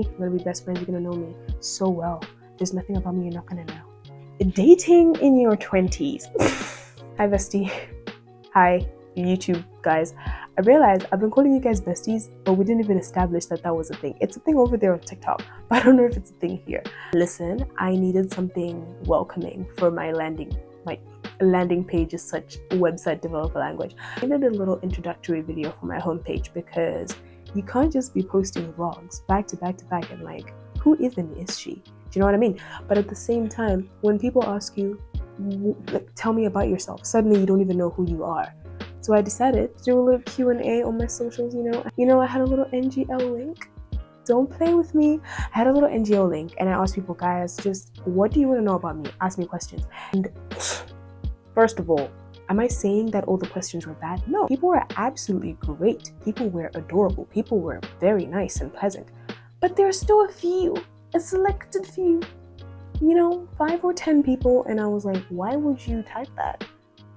We're gonna be best friends. You're gonna know me so well. There's nothing about me you're not gonna know. Dating in your 20s. Hi, bestie. Hi, YouTube guys. I realized I've been calling you guys besties, but we didn't even establish that that was a thing. It's a thing over there on TikTok, but I don't know if it's a thing here. Listen, I needed something welcoming for my landing page is such website developer language. I needed a little introductory video for my homepage because you can't just be posting vlogs back to back to back and like, who even is she? Do you know what I mean? But at the same time, when people ask you, like, tell me about yourself, suddenly you don't even know who you are. So I decided to do a little Q&A on my socials, I had a little NGL link. Don't play with me. I had a little NGO link and I asked people, guys, just what do you want to know about me? Ask me questions. And first of all, am I saying that all the questions were bad? No, people were absolutely great. People were adorable. People were very nice and pleasant. But there are still a selected few, 5 or 10 people. And I was like, why would you type that?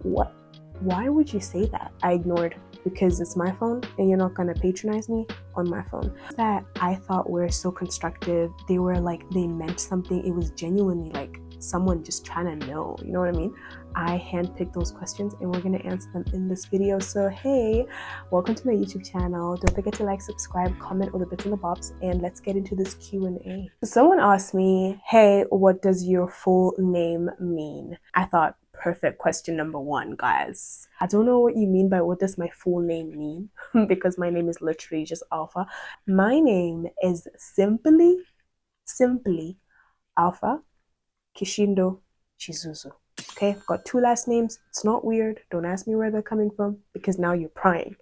What? Why would you say that? I ignored because it's my phone and you're not gonna patronize me on my phone. That I thought were so constructive. They were like, they meant something. It was genuinely like someone just trying to know, you know what I mean? I handpicked those questions and we're gonna answer them in this video. So hey, welcome to my YouTube channel. Don't forget to like, subscribe, comment all the bits and the bobs, and let's get into this Q&A. Someone asked me, hey, what does your full name mean? I thought, perfect question number one, guys. I don't know what you mean by what does my full name mean because my name is literally just Alpha. My name is simply Alpha Kishindo Chizuzu. Okay, I've got 2 last names. It's not weird. Don't ask me where they're coming from because now you're prying.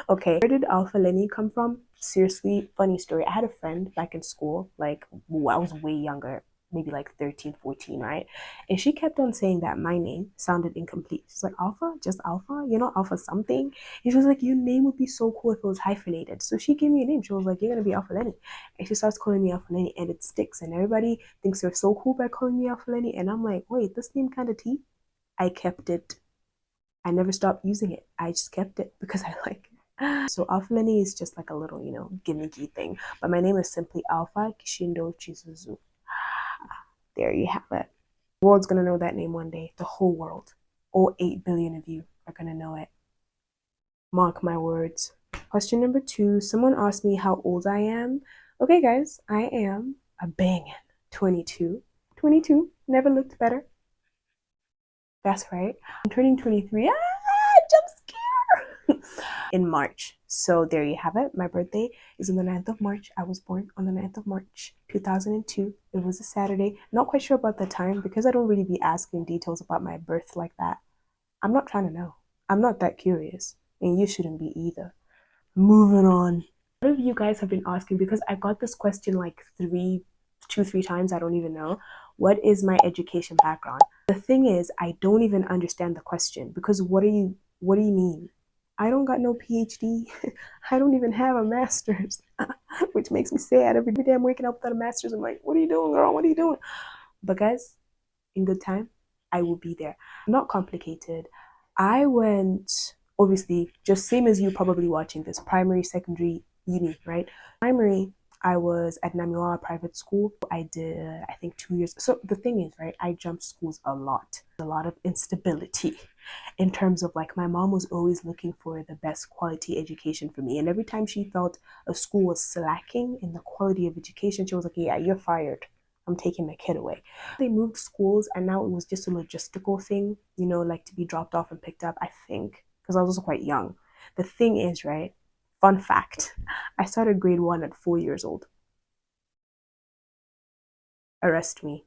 Okay, where did Alpha Lenny come from? Seriously, funny story. I had a friend back in school, like I was way younger, maybe like 13, 14, right? And she kept on saying that my name sounded incomplete. She's like, Alpha? Just Alpha? You're not Alpha something? And she was like, your name would be so cool if it was hyphenated. So she gave me a name. She was like, you're going to be Alpha Lenny. And she starts calling me Alpha Lenny and it sticks. And everybody thinks they're so cool by calling me Alpha Lenny. And I'm like, wait, this name kind of tea? I kept it. I never stopped using it. I just kept it because I like it. So Alpha Lenny is just like a little, gimmicky thing. But my name is simply Alpha Kishindo Chizuzu. There you have it. The world's gonna know that name one day. The whole world. All 8 billion of you are gonna know it. Mark my words. Question number 2. Someone asked me how old I am. Okay, guys, I am a bangin' 22. 22. Never looked better. That's right. I'm turning 23. Jump scare! In March. So there you have it. My birthday is on the 9th of March. I was born on the 9th of March, 2002. It was a Saturday. Not quite sure about the time because I don't really be asking details about my birth like that. I'm not trying to know. I'm not that curious. And you shouldn't be either. Moving on. A lot of you guys have been asking because I got this question like 3 times. I don't even know. What is my education background? The thing is, I don't even understand the question because what do you mean? I don't got no PhD. I don't even have a master's, which makes me sad every day I'm waking up without a master's. I'm like, what are you doing, girl? What are you doing? But guys, in good time, I will be there. Not complicated. I went, obviously, just same as you probably watching this, primary, secondary, uni, right? Primary, I was at Namiwa private school. I did, I think, 2 years. So the thing is, right, I jumped schools a lot of instability in terms of like my mom was always looking for the best quality education for me. And every time she felt a school was slacking in the quality of education, she was like, yeah, you're fired. I'm taking my kid away. They moved schools and now it was just a logistical thing, like to be dropped off and picked up, I think, because I was also quite young. The thing is, right, fun fact, I started grade 1 at 4 years old. Arrest me.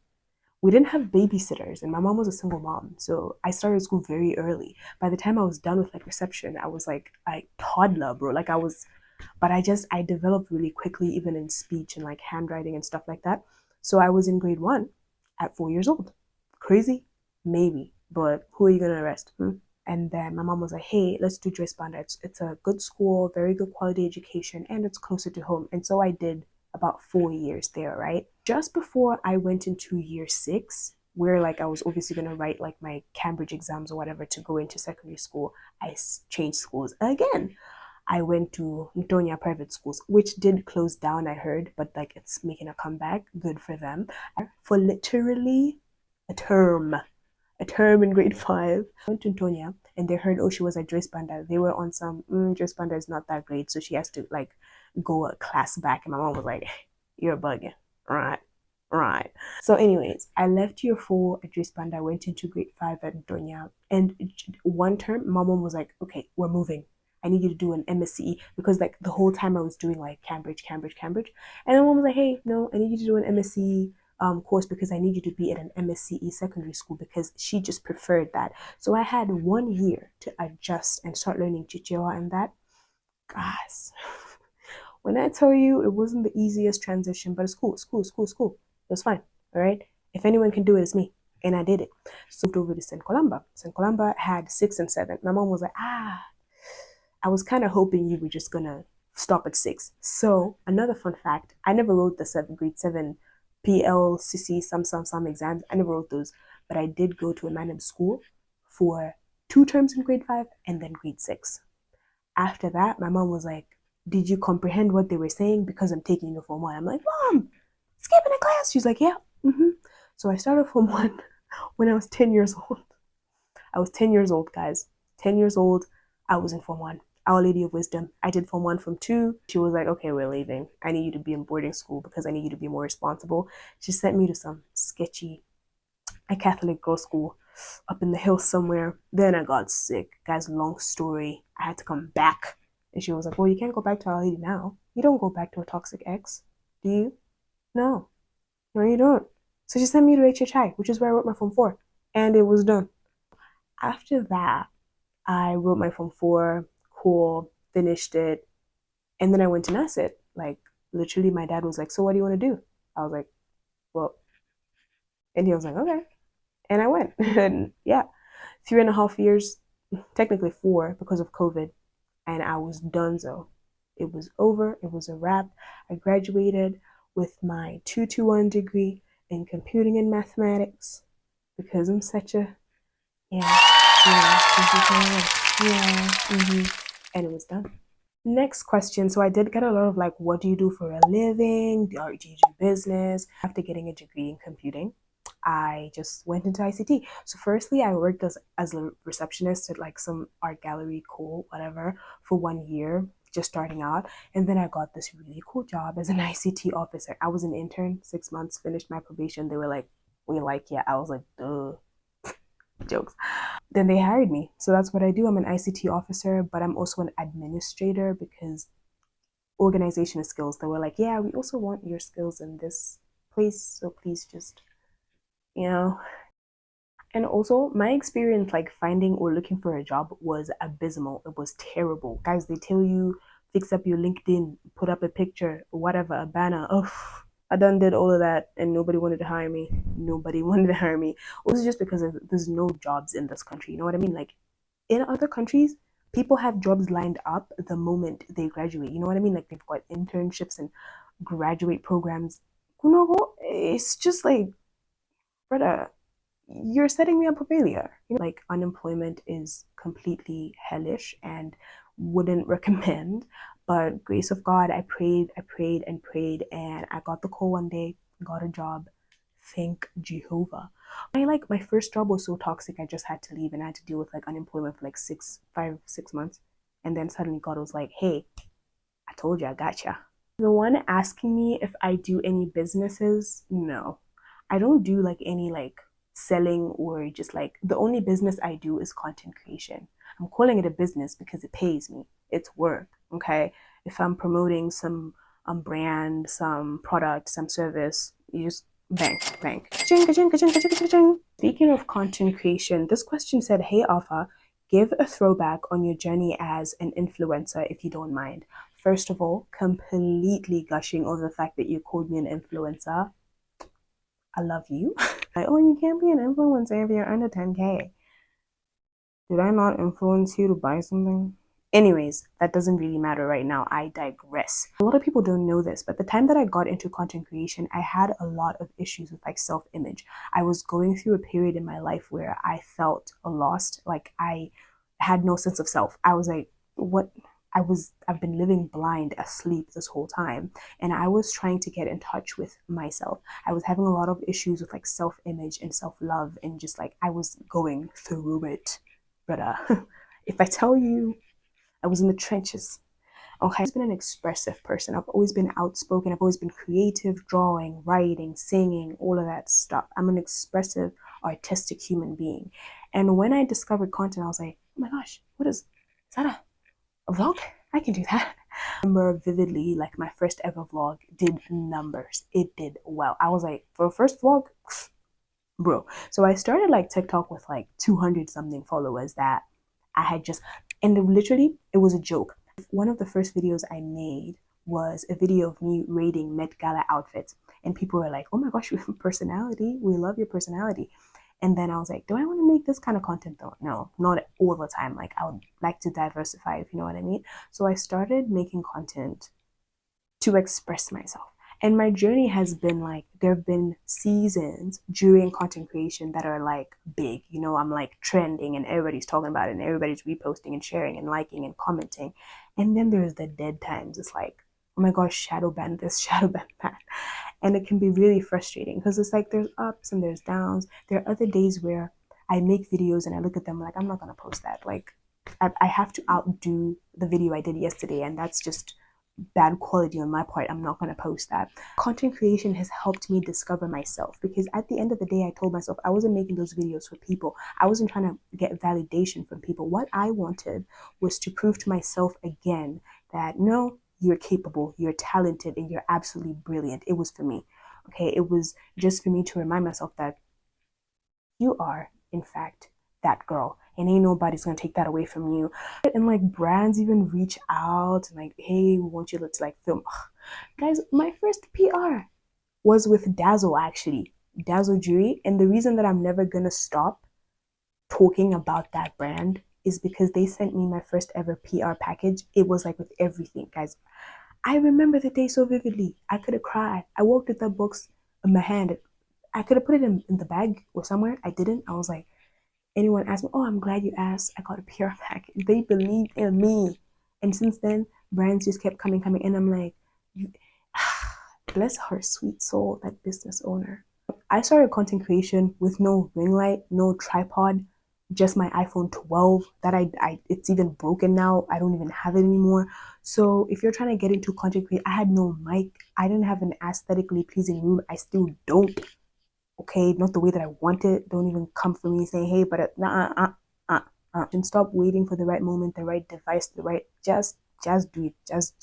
We didn't have babysitters and my mom was a single mom. So I started school very early. By the time I was done with like reception, I was like a toddler, bro. But I developed really quickly, even in speech and like handwriting and stuff like that. So I was in grade 1 at 4 years old. Crazy? Maybe. But who are you gonna arrest? And then my mom was like, hey, let's do Joyce Banda. It's a good school, very good quality education, and it's closer to home. And so I did about 4 years there, right? Just before I went into year 6, where like I was obviously going to write like my Cambridge exams or whatever to go into secondary school, I changed schools again. I went to Ntonia private schools, which did close down, I heard, but like it's making a comeback. Good for them. For literally a term, in grade five. I went to Ntonia and they heard, oh, she was a Joyce Banda. They were on some, Joyce Banda is not that great. So she has to like go a class back. And my mom was like, you're bugging. Right. Right. So, anyways, I left year four at Joyce Banda. I went into grade five at Ntonia. And one term, my mom was like, okay, we're moving. I need you to do an MSCE because like the whole time I was doing like Cambridge. And then mom was like, hey, no, I need you to do an MSCE course because I need you to be at an MSCE secondary school because she just preferred that. So I had 1 year to adjust and start learning Chichewa and that. Guys, when I tell you it wasn't the easiest transition, but it's cool. It was fine. All right. If anyone can do it, it's me. And I did it. So I moved over to St. Columba. St. Columba had 6 and 7. My mom was like, I was kind of hoping you were just gonna stop at 6. So another fun fact, I never wrote the grade 7 PLCC some exams. I never wrote those, but I did go to a random school for 2 terms in grade 5 and then grade 6. After that, my mom was like, did you comprehend what they were saying? Because I'm taking you to Form 1. I'm like, Mom, skipping a class. She's like, yeah. So I started Form 1 when I was 10 years old. I was 10 years old, guys. 10 years old. I was in Form 1. Our Lady of Wisdom. I did Form 1, Form 2. She was like, okay, we're leaving. I need you to be in boarding school because I need you to be more responsible. She sent me to some sketchy, a Catholic girls' school up in the hills somewhere. Then I got sick. Guys, long story. I had to come back. And she was like, well, you can't go back to Our Lady now. You don't go back to a toxic ex. Do you? No. No, you don't. So she sent me to HHI, which is where I wrote my Form 4. And it was done. After that, I wrote my Form 4, cool, finished it, and then I went to NASIT. Like, literally, my dad was like, so what do you want to do? I was like, well, and he was like, okay. And I went. And yeah, 3.5 years, technically 4 because of COVID, and I was donezo. It was over. It was a wrap. I graduated with my 221 degree in computing and mathematics because I'm such a, yeah, and it was done. Next question. So I did get a lot of like, what do you do for a living? Or do you do business? After getting a degree in computing, I just went into ICT. So firstly, I worked as a receptionist at like some art gallery, cool, whatever, for 1 year, just starting out. And then I got this really cool job as an ICT officer. I was an intern, 6 months, finished my probation. They were like, we like you. I was like, duh. Jokes. Then they hired me. So that's what I do. I'm an ICT officer, but I'm also an administrator because organizational skills. They were like, yeah, we also want your skills in this place. So please just, you know. And also, my experience like finding or looking for a job was abysmal. It was terrible. Guys, they tell you fix up your LinkedIn, put up a picture, whatever, a banner. Oh, I done did all of that and nobody wanted to hire me. Nobody wanted to hire me. Also just because there's no jobs in this country. You know what I mean? Like in other countries, people have jobs lined up the moment they graduate. You know what I mean? Like they've got internships and graduate programs. You know what? It's just like, brother, you're setting me up for failure. You know, like unemployment is completely hellish and wouldn't recommend. But grace of God, I prayed and prayed, and I got the call one day, got a job. Thank Jehovah. My first job was so toxic, I just had to leave and I had to deal with like unemployment for like 6 months. And then suddenly God was like, hey, I told you I gotcha. The one asking me if I do any businesses, no. I don't do like any like selling or just like the only business I do is content creation. I'm calling it a business because it pays me. It's work. Okay. If I'm promoting some brand, some product, some service, you just bang, bang. Ka-ching, ka-ching, ka-ching, ka-ching, ka-ching. Speaking of content creation, this question said, hey Alpha, give a throwback on your journey as an influencer if you don't mind. First of all, completely gushing over the fact that you called me an influencer. I love you. Like, oh, you can't be an influencer if you're under 10K. Did I not influence you to buy something? Anyways, that doesn't really matter right now. I digress. A lot of people don't know this, but the time that I got into content creation, I had a lot of issues with like self-image. I was going through a period in my life where I felt lost, like I had no sense of self. I was like, what? I've been living blind, asleep this whole time. And I was trying to get in touch with myself. I was having a lot of issues with like self-image and self-love, and just like I was going through it. But if I tell you, I was in the trenches. Okay, I've been an expressive person. I've always been outspoken. I've always been creative, drawing, writing, singing, all of that stuff. I'm an expressive, artistic human being. And when I discovered content, I was like, oh my gosh, is that a vlog? I can do that. I remember vividly, like my first ever vlog did numbers. It did well. I was like, for a first vlog, bro. So I started like TikTok with like 200 something followers that I had just, and literally it was a joke. One of the first videos I made was a video of me rating Met Gala outfits, and people were like, oh my gosh, you have a personality. We love your personality. And then I was like, do I want to make this kind of content though? No, not all the time. Like I would like to diversify, if you know what I mean. So I started making content to express myself. And my journey has been like, there have been seasons during content creation that are like big. You know, I'm like trending and everybody's talking about it and everybody's reposting and sharing and liking and commenting. And then there's the dead times. It's like, oh my gosh, shadow ban this, shadow ban that. And it can be really frustrating because it's like there's ups and there's downs. There are other days where I make videos and I look at them like, I'm not going to post that. Like, I have to outdo the video I did yesterday, and that's just bad quality on my part. I'm not going to post that. Content creation has helped me discover myself, because at the end of the day, I told myself I wasn't making those videos for people. I wasn't trying to get validation from people. What I wanted was to prove to myself again that no, you're capable, you're talented, and you're absolutely brilliant. It was for me. Okay, it was just for me to remind myself that you are, in fact, that girl, and ain't nobody's gonna take that away from you. And like brands even reach out and like, hey, we want you to like film. Guys, my first PR was with Dazzle, actually, Dazzle Jewelry. And the reason that I'm never gonna stop talking about that brand is because they sent me my first ever PR package. It was like with everything, guys. I remember the day so vividly. I could have cried. I walked with that box in my hand. I could have put it in the bag or somewhere. I didn't. I was like, anyone asked me, oh, I'm glad you asked. I got a PR package. They believed in me. And since then, brands just kept coming. And I'm like, bless her sweet soul, that business owner. I started content creation with no ring light, no tripod, just my iPhone 12 that it's even broken now. I don't even have it anymore. So if you're trying to get into content creation, I had no mic. I didn't have an aesthetically pleasing room. I still don't. Okay, not the way that I want it. Don't even come for me saying, hey, but and stop waiting for the right moment, the right device, the right, just do it. Just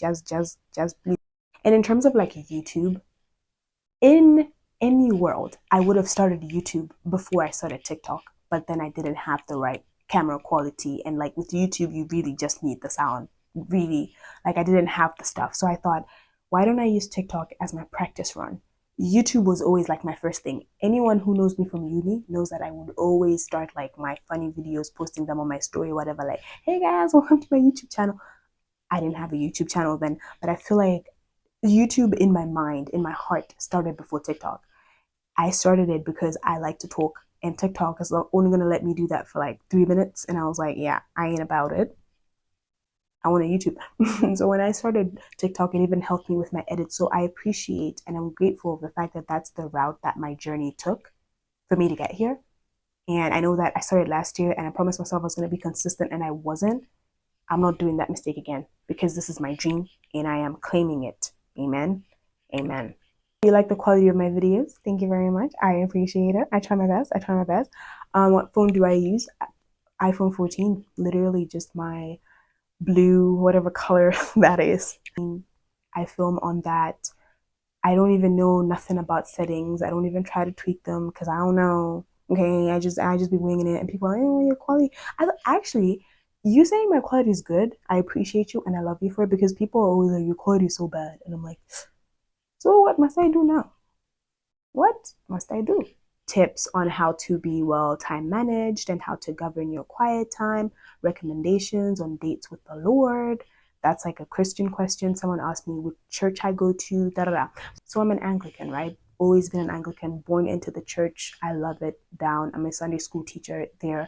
please. And in terms of like YouTube, in any world, I would have started YouTube before I started TikTok, but then I didn't have the right camera quality. And like with YouTube, you really just need the sound. Really, like I didn't have the stuff. So I thought, why don't I use TikTok as my practice run? YouTube was always like my first thing. Anyone who knows me from uni knows that I would always start like my funny videos, posting them on my story, whatever, like, hey guys, welcome to my YouTube channel. I didn't have a YouTube channel then, but I feel like YouTube in my mind, in my heart, started before TikTok. I started it because I like to talk, and TikTok is only going to let me do that for like 3 minutes. And I was like, yeah, I ain't about it. I want a YouTube. So when I started TikTok, it even helped me with my edits. So I appreciate and I'm grateful for the fact that that's the route that my journey took for me to get here. And I know that I started last year and I promised myself I was going to be consistent, and I wasn't. I'm not doing that mistake again, because this is my dream and I am claiming it. Amen. Amen. If you like the quality of my videos, thank you very much. I appreciate it. I try my best. What phone do I use? iPhone 14. Literally just my blue, whatever color that is. I film on that. I don't even know nothing about settings. I don't even try to tweak them because I don't know. Okay, I just be winging it, and people are like, oh, your quality. Actually, you saying my quality is good, I appreciate you and I love you for it, because people are always like, your quality is so bad, and I'm like, so what must I do now? What must I do? Tips on how to be well time managed and how to govern your quiet time, recommendations on dates with the Lord. That's like a Christian question. Someone asked me which church I go to, da da da. So I'm an Anglican, right? Always been an Anglican, born into the church. I love it down. I'm a Sunday school teacher there.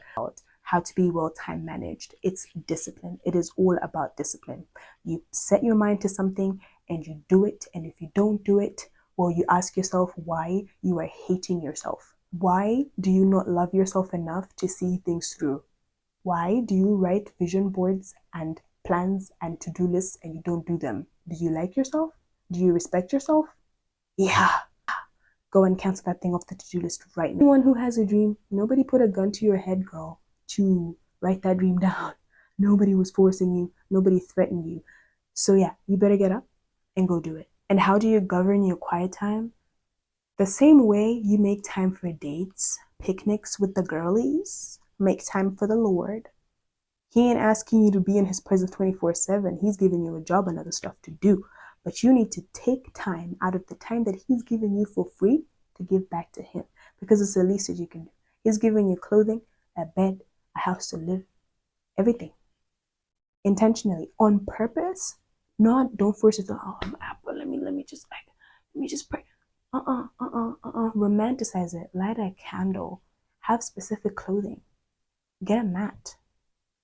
how to be well time managed. It's discipline. It is all about discipline. You set your mind to something and you do it. And if you don't do it, well, you ask yourself why you are hating yourself. Why do you not love yourself enough to see things through? Why do you write vision boards and plans and to-do lists and you don't do them? Do you like yourself? Do you respect yourself? Yeah. Go and cancel that thing off the to-do list right now. Anyone who has a dream, nobody put a gun to your head, girl, to write that dream down. Nobody was forcing you. Nobody threatened you. So yeah, you better get up and go do it. And how do you govern your quiet time? The same way you make time for dates, picnics with the girlies, make time for the Lord. He ain't asking you to be in his presence 24/7. He's giving you a job and other stuff to do. But you need to take time out of the time that he's giving you for free to give back to him, because it's the least that you can do. He's giving you clothing, a bed, a house to live, everything. Intentionally, on purpose. Not, don't force it to, oh, I'm Apple, let me just pray. Romanticize it. Light a candle. Have specific clothing. Get a mat.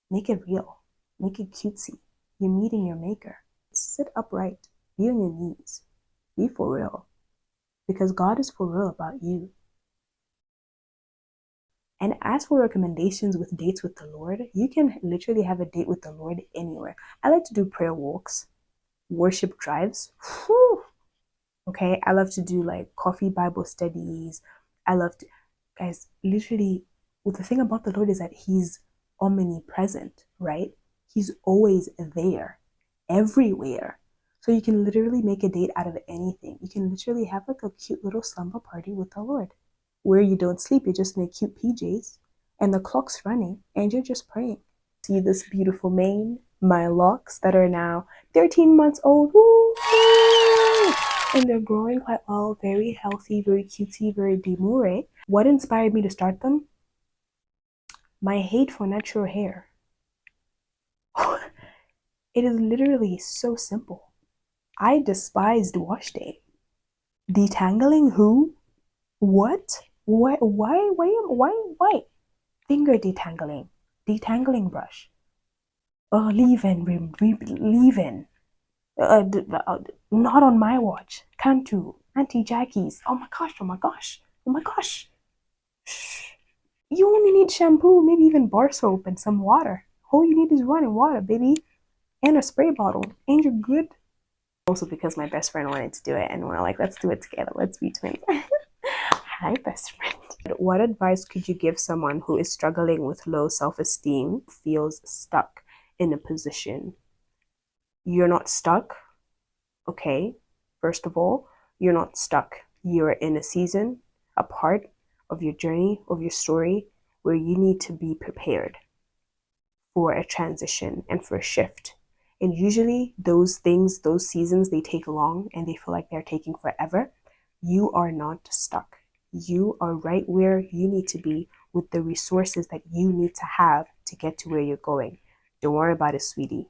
Make it real. Make it cutesy. You're meeting your maker. Sit upright. Be on your knees. Be for real. Because God is for real about you. And as for recommendations with dates with the Lord, you can literally have a date with the Lord anywhere. I like to do prayer walks, worship drives. Whew. Okay, I love to do like coffee Bible studies. I love to, guys, literally, well, the thing about the Lord is that he's omnipresent, right? He's always there, everywhere. So you can literally make a date out of anything. You can literally have like a cute little slumber party with the Lord where you don't sleep. You're just in a cute PJs and the clock's running and you're just praying. See this beautiful mane, my locks that are now 13 months old. Woo! And they're growing quite well, very healthy, very cutesy, very demure. What inspired me to start them? My hate for natural hair. It is literally so simple. I despised wash day. Detangling who? What? Why? Why? Finger detangling. Detangling brush. Leave-in, leave-in. Not on my watch. Can't do. Auntie Jackie's. Oh my gosh, oh my gosh, oh my gosh. Shh. You only need shampoo, maybe even bar soap and some water. All you need is running water, baby. And a spray bottle. And you're good. Also because my best friend wanted to do it and we're like, let's do it together. Let's be twins. Hi, best friend. What advice could you give someone who is struggling with low self-esteem, feels stuck in a position? You're not stuck. Okay, first of all, you're not stuck. You're in a season, a part of your journey, of your story, where you need to be prepared for a transition and for a shift. And usually those things, those seasons, they take long and they feel like they're taking forever. You are not stuck. You are right where you need to be with the resources that you need to have to get to where you're going. Don't worry about it, sweetie.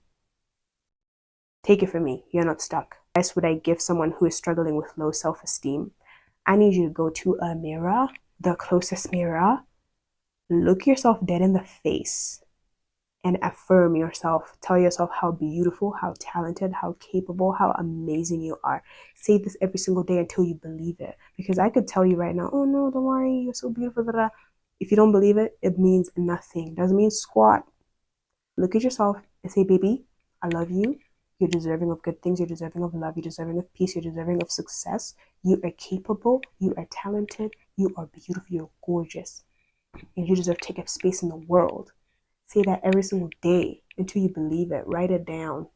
Take it from me, you're not stuck. Advice would I give someone who is struggling with low self-esteem? I need you to go to a mirror, the closest mirror, look yourself dead in the face and affirm yourself. Tell yourself how beautiful, how talented, how capable, how amazing you are. Say this every single day until you believe it. Because I could tell you right now, oh no, don't worry, you're so beautiful. Blah, blah. If you don't believe it, it means nothing. Doesn't mean squat. Look at yourself and say, baby, I love you. You're deserving of good things. You're deserving of love. You're deserving of peace. You're deserving of success. You are capable. You are talented. You are beautiful. You're gorgeous. And you deserve to take up space in the world. Say that every single day until you believe it. Write it down.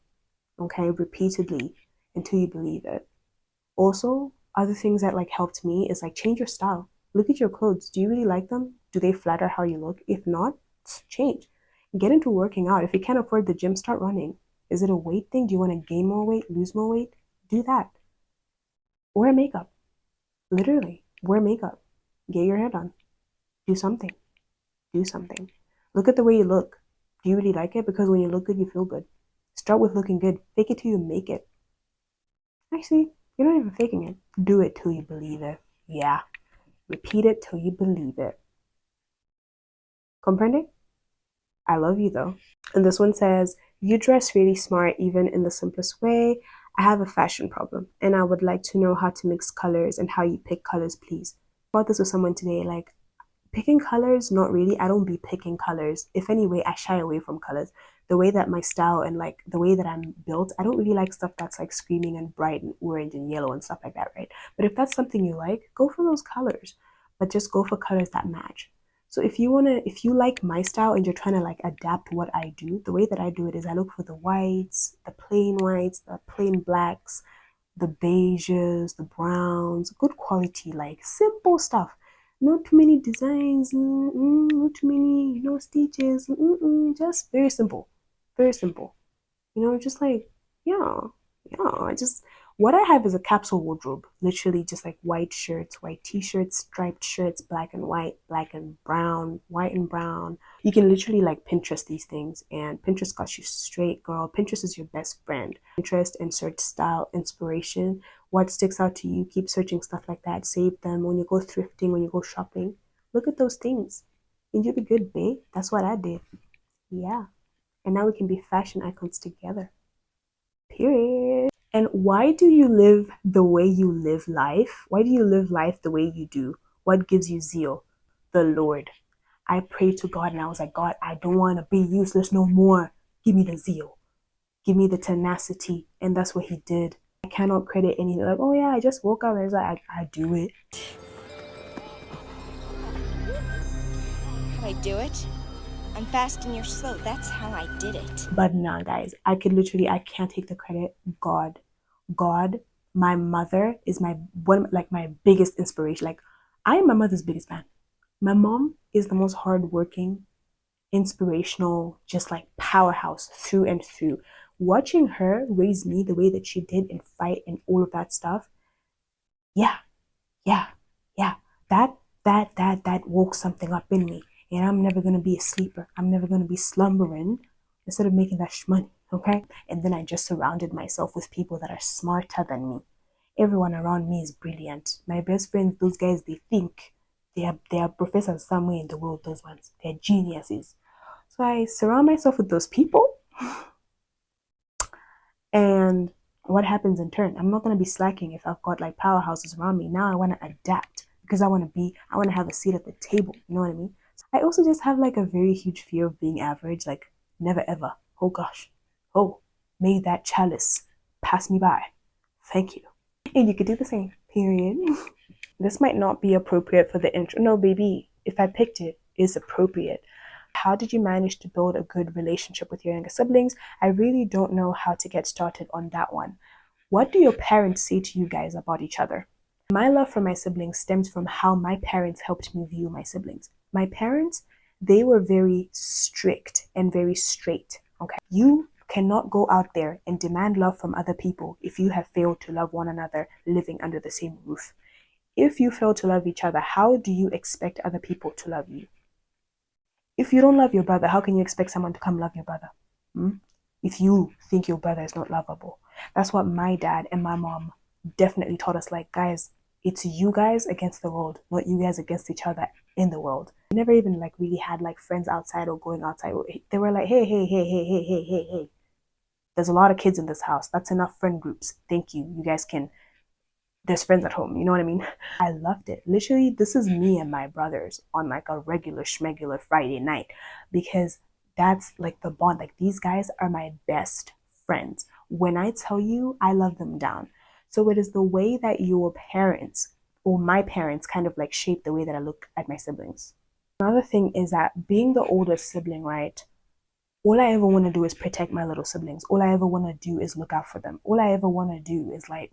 Okay? Repeatedly until you believe it. Also, other things that like helped me is like change your style. Look at your clothes. Do you really like them? Do they flatter how you look? If not, change. Get into working out. If you can't afford the gym, start running. Is it a weight thing? Do you want to gain more weight, lose more weight? Do that. Wear makeup. Literally, wear makeup. Get your hair done. Do something. Do something. Look at the way you look. Do you really like it? Because when you look good, you feel good. Start with looking good. Fake it till you make it. Actually, you're not even faking it. Do it till you believe it. Yeah. Repeat it till you believe it. Comprende? I love you though. And this one says, you dress really smart even in the simplest way. I have a fashion problem and I would like to know how to mix colors and how you pick colors, please. I bought this with someone today, like picking colors, not really. I don't be picking colors. If anyway, I shy away from colors. The way that my style and like the way that I'm built, I don't really like stuff that's like screaming and bright and orange and yellow and stuff like that, right? But if that's something you like, go for those colors. But just go for colors that match. So if you like my style and you're trying to like adapt what I do, the way that I do it is I look for the whites, the plain blacks, the beiges, the browns, good quality, like simple stuff. Not too many designs, not too many, stitches, just very simple, very simple. Just like, yeah, yeah. What I have is a capsule wardrobe, literally just like white shirts, white t-shirts, striped shirts, black and white, black and brown, white and brown. You can literally like Pinterest these things, and Pinterest got you straight, girl. Pinterest is your best friend. Pinterest and search style, inspiration, what sticks out to you. Keep searching stuff like that. Save them when you go thrifting, when you go shopping. Look at those things, and you'll be good, babe. That's what I did. Yeah. And now we can be fashion icons together. Period. And why do you live the way you live life? Why do you live life the way you do? What gives you zeal? The Lord. I prayed to God and I was like, God, I don't want to be useless no more. Give me the zeal. Give me the tenacity. And that's what he did. I cannot credit anything. Like, oh yeah, I just woke up and I was like, I do it. How'd I do it? I'm fast and you're slow. That's how I did it. But nah, guys, I can't take the credit. God, my mother is my biggest inspiration. Like, I am my mother's biggest fan. My mom is the most hardworking, inspirational, just like powerhouse through and through. Watching her raise me the way that she did and fight and all of that stuff, yeah, yeah, yeah. That woke something up in me. And I'm never gonna be a sleeper. I'm never gonna be slumbering instead of making that money. Okay? And then I just surrounded myself with people that are smarter than me. Everyone around me is brilliant. My best friends, those guys, they think they are professors somewhere in the world, those ones. They're geniuses. So I surround myself with those people. And what happens in turn? I'm not gonna be slacking if I've got like powerhouses around me. Now I wanna adapt because I wanna have a seat at the table. You know what I mean? I also just have like a very huge fear of being average, like never ever. Oh gosh. Oh, may that chalice pass me by. Thank you. And you could do the same. Period. This might not be appropriate for the intro. No, baby, if I picked it, it's appropriate. How did you manage to build a good relationship with your younger siblings? I really don't know how to get started on that one. What do your parents say to you guys about each other? My love for my siblings stems from how my parents helped me view my siblings. My parents, they were very strict and very straight. Okay. You cannot go out there and demand love from other people if you have failed to love one another living under the same roof. If you fail to love each other, how do you expect other people to love you? If you don't love your brother, how can you expect someone to come love your brother? If you think your brother is not lovable. That's what my dad and my mom definitely taught us. Like, guys, it's you guys against the world, not you guys against each other in the world. We never even like really had like friends outside or going outside. They were like, hey. There's a lot of kids in this house. That's enough friend groups. Thank you. You guys can, there's friends at home. You know what I mean? I loved it. Literally, this is me and my brothers on like a regular schmegular Friday night because that's like the bond. Like, these guys are my best friends. When I tell you, I love them down. So it is the way that your parents or my parents kind of like shape the way that I look at my siblings. Another thing is that being the oldest sibling, right? All I ever want to do is protect my little siblings. All I ever want to do is look out for them. All I ever want to do is like,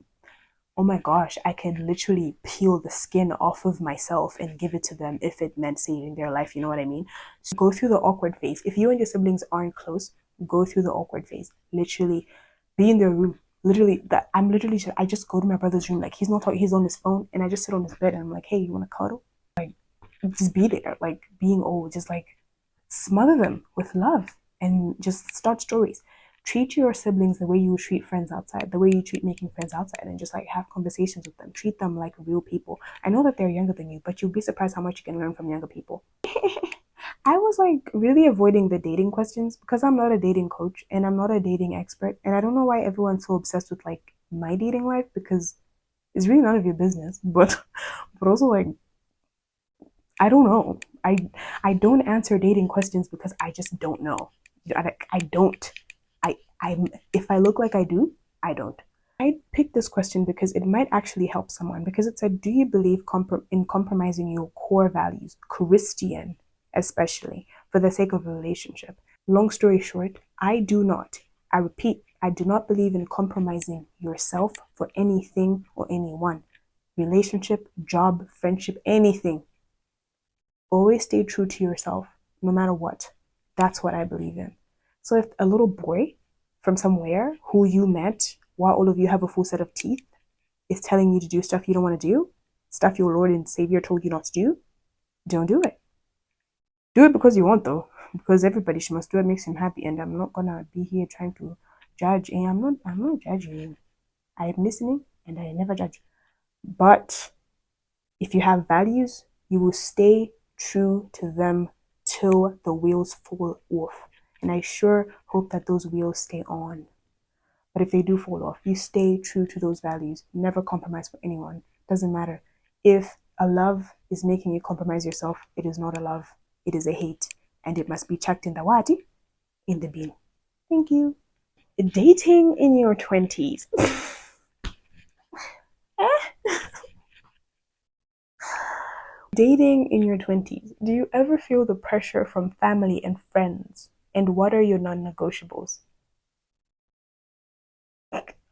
oh my gosh, I can literally peel the skin off of myself and give it to them if it meant saving their life. You know what I mean? So go through the awkward phase. If you and your siblings aren't close, go through the awkward phase. Literally be in their room. I just go to my brother's room. Like, he's not talking, he's on his phone, and I just sit on his bed and I'm like, hey, you want to cuddle? Like, just be there. Like, being old, just like smother them with love and just start stories. Treat your siblings the way you treat friends outside, the way you treat making friends outside, and just like have conversations with them. Treat them like real people. I know that they're younger than you, but you'll be surprised how much you can learn from younger people. I was like really avoiding the dating questions because I'm not a dating coach and I'm not a dating expert. And I don't know why everyone's so obsessed with like my dating life because it's really none of your business. But also like I don't know. I don't answer dating questions because I just don't know. I don't. I'm if I look like I do, I don't. I picked this question because it might actually help someone because it said, "Do you believe in compromising your core values, Christian especially, for the sake of a relationship?" Long story short, I do not. I repeat, I do not believe in compromising yourself for anything or anyone. Relationship, job, friendship, anything. Always stay true to yourself, no matter what. That's what I believe in. So if a little boy from somewhere who you met while all of you have a full set of teeth is telling you to do stuff you don't want to do, stuff your Lord and Savior told you not to do, don't do it. Do it because you want though, because everybody should must do what makes him happy. And I'm not gonna be here trying to judge. And I'm not judging you. I am listening and I never judge. But if you have values, you will stay true to them till the wheels fall off. And I sure hope that those wheels stay on. But if they do fall off, you stay true to those values. Never compromise for anyone. Doesn't matter. If a love is making you compromise yourself, it is not a love. It is a hate. And it must be chucked in the wadi, in the bin. Thank you. Dating in your 20s. Dating in your 20s. Do you ever feel the pressure from family and friends? And what are your non negotiables?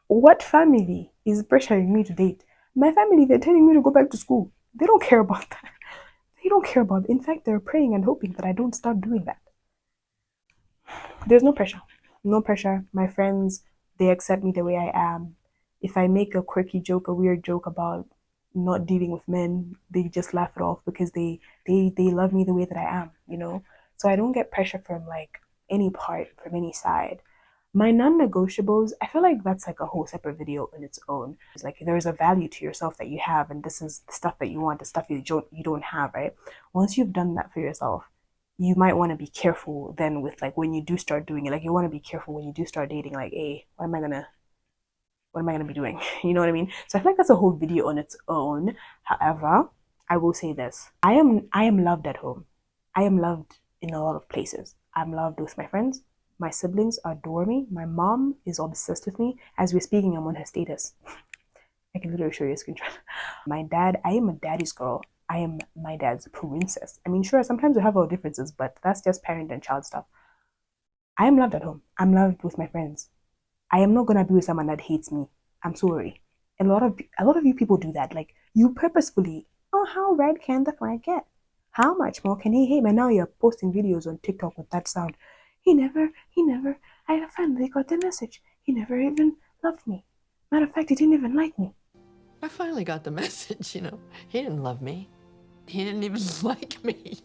What family is pressuring me to date? My family, they're telling me to go back to school. They don't care about that. They don't care about it. In fact, they're praying and hoping that I don't start doing that. There's no pressure. No pressure. My friends, they accept me the way I am. If I make a quirky joke, a weird joke about not dealing with men, they just laugh it off because they love me the way that I am. So I don't get pressure from like any part, from any side. My non-negotiables, I feel like that's like a whole separate video in its own. It's like there's a value to yourself that you have, and this is the stuff that you want, the stuff you don't have, right? Once you've done that for yourself, you might want to be careful then with like when you do start doing it. Like you want to be careful when you do start dating, like, hey, what am I gonna be doing? You know what I mean? So I feel like that's a whole video on its own. However, I will say this. I am loved at home. I am loved in a lot of places. I'm loved with my friends. My siblings adore me. My mom is obsessed with me. As we're speaking, I'm on her status. I can literally show you a screenshot. My dad, I am a daddy's girl. I am my dad's princess. I mean, sure, sometimes we have our differences, but that's just parent and child stuff. I am loved at home. I'm loved with my friends. I am not gonna be with someone that hates me. I'm sorry. And a lot of you people do that. Like you purposefully, oh, how red can the flag get? How much more can he hate? And now you're posting videos on TikTok with that sound. He never, I finally got the message. He never even loved me. Matter of fact, he didn't even like me. I finally got the message, He didn't love me. He didn't even like me.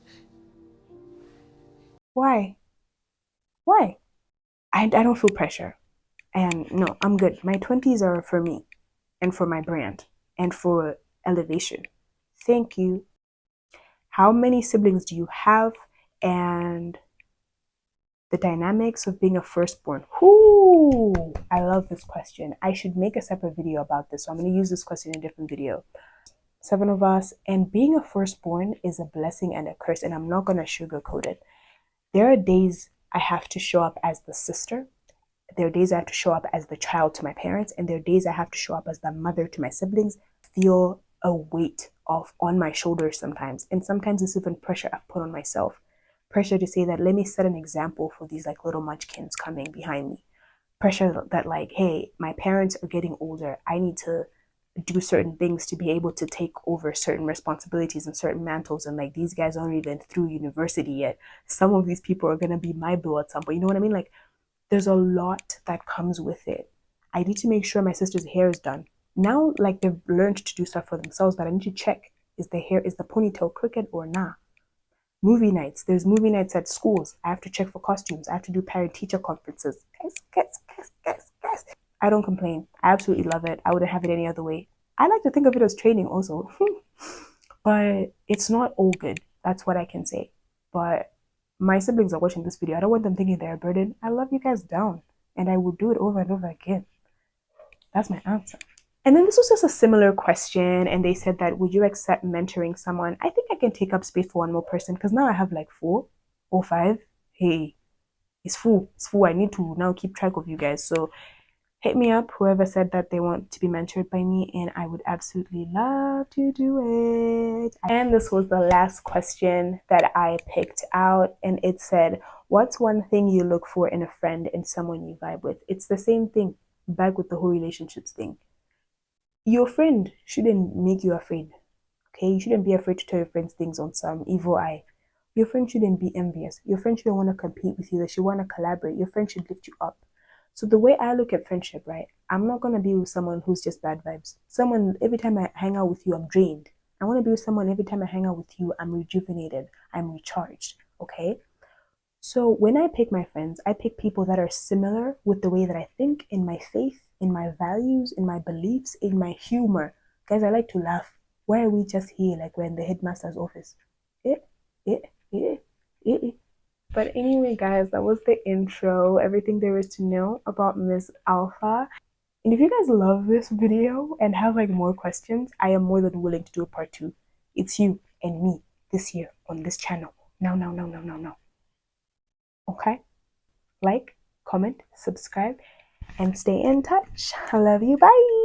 Why? Why? I don't feel pressure. And no, I'm good. My 20s are for me and for my brand and for elevation. Thank you. How many siblings do you have? And the dynamics of being a firstborn. Whoo! I love this question. I should make a separate video about this. So I'm going to use this question in a different video. 7 of us. And being a firstborn is a blessing and a curse. And I'm not going to sugarcoat it. There are days I have to show up as the sister. There are days I have to show up as the child to my parents. And there are days I have to show up as the mother to my siblings. Feel a weight on my shoulders sometimes. And sometimes it's even pressure I've put on myself. Pressure to say that let me set an example for these like little munchkins coming behind me. Pressure that like, hey, my parents are getting older. I need to do certain things to be able to take over certain responsibilities and certain mantles. And like these guys aren't even through university yet. Some of these people are gonna be my boo at some point. You know what I mean? Like there's a lot that comes with it. I need to make sure my sister's hair is done. Now, like they've learned to do stuff for themselves, but I need to check is the ponytail crooked or nah? Movie nights. There's movie nights at schools. I have to check for costumes. I have to do parent teacher conferences. Guys. I don't complain. I absolutely love it. I wouldn't have it any other way. I like to think of it as training also. But it's not all good. That's what I can say. But my siblings are watching this video. I don't want them thinking they're a burden. I love you guys down, and I will do it over and over again. That's my answer. And then this was just a similar question, and they said that would you accept mentoring someone? I think I can take up space for one more person because now I have like 4 or 5. Hey, it's full. It's full. I need to now keep track of you guys. So hit me up, whoever said that they want to be mentored by me, and I would absolutely love to do it. And this was the last question that I picked out, and it said, what's one thing you look for in a friend and someone you vibe with? It's the same thing, back with the whole relationships thing. Your friend shouldn't make you afraid, okay? You shouldn't be afraid to tell your friends things on some evil eye. Your friend shouldn't be envious. Your friend shouldn't want to compete with you. They should want to collaborate. Your friend should lift you up. So the way I look at friendship, right? I'm not gonna be with someone who's just bad vibes. Someone every time I hang out with you, I'm drained. I want to be with someone every time I hang out with you, I'm rejuvenated. I'm recharged. Okay. So when I pick my friends, I pick people that are similar with the way that I think, in my faith, in my values, in my beliefs, in my humor. Guys, I like to laugh. Why are we just here like we're in the headmaster's office? Eh, eh, eh, eh, eh. But anyway, guys, that was the intro, everything there is to know about Miss Alpha. And if you guys love this video and have like more questions, I am more than willing to do a part 2. It's you and me this year on this channel. No. Okay? Like, comment, subscribe, and stay in touch. I love you. Bye.